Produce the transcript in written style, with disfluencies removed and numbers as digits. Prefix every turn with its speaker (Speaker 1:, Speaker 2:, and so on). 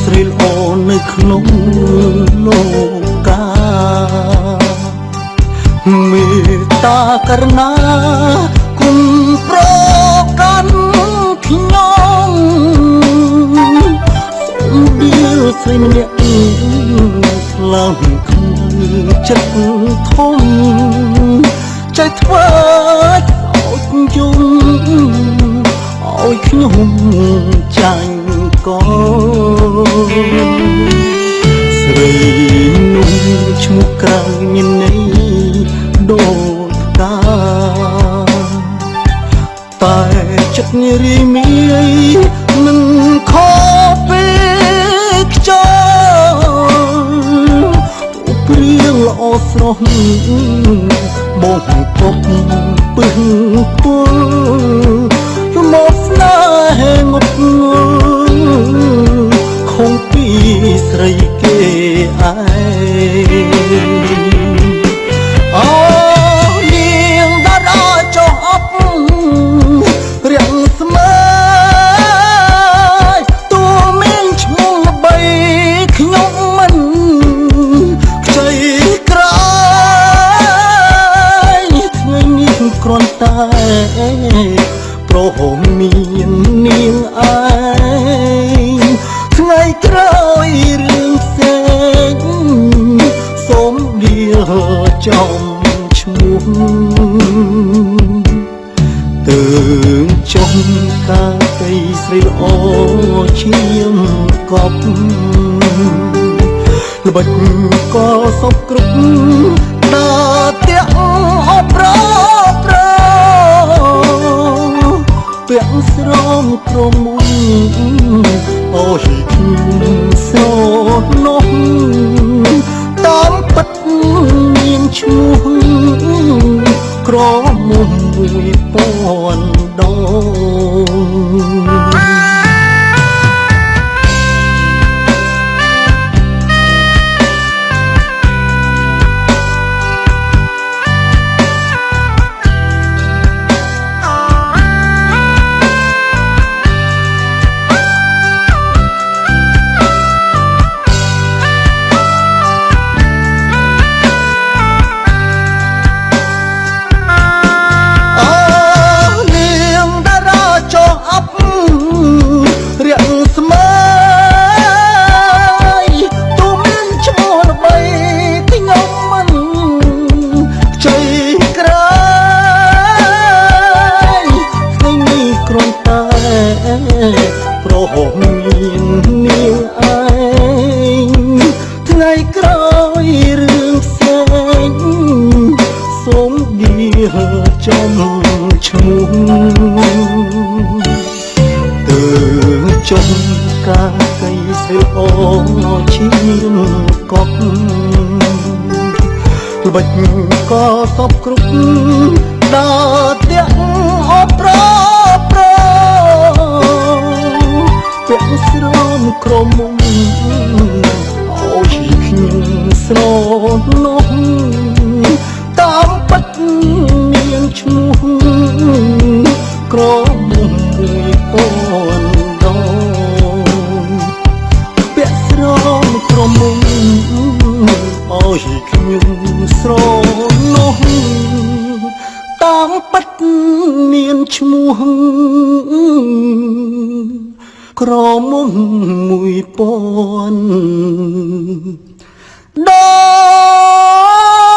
Speaker 1: ស្រីល្អនៅក្នុងលោកកាមេត្តាករណាគុណប្រកាន់ខ្ញុំឌីលស្រីម្នាក់ខ្លាំងខ្លាំងចិត្តធំใจធ្វើឲ្យយំឲ្យខ្ញុំចាញ់កូនស្រីនោះឈ្មោះក្រៅមានន័យដូចផ្កាតែចិត្តរីមីមិនខុសពីខ្យល់ព្រៀងល្អស្រស់បងពប់ពឹងពុលមកស្នេហ៍ងប់ងល់ខំពីស្រីគេឯងអូនាងតារាចុះអប់រាំងស្មើទូមានឈ្មោះល្បីខ្ញុំមិនខ្ចីក្រោយថ្ងៃនេះគ្រាន់តែប្រហមមាននាងឯងថ្ងៃក្រោយរឿងផ្សេងសូមដៀលចំឈ្មោះទើងចុងកាកៃស្រីល្អឈាមកប់ល្បិចក៏សពគ្រប់ដើរទាំងអបប្រប្រពាក់ស្រោមក្រមុំអូយខ្ញុំស្រនោះតាមពិតមានឈ្មោះក្រមុំ1000ដងប្រហមមាននាងឯងថ្ងៃក្រោយរឿងផ្សេងសូមដៀលចំឈ្មោះទើចុងកាកៃស្រីល្អឈាមកប់ល្បិចក៏សពគ្រប់ដើរទាំងអបប្រពាក់ស្រោមក្រមុំអូយខ្ញុំស្រនោះតាមពិតមានឈ្មោះក្រមុំ1000ដងពាក់ស្រោមក្រមុំអូយខ្ញុំស្រនោះតាមពិតមានឈ្មោះក្រមុំ1000ដង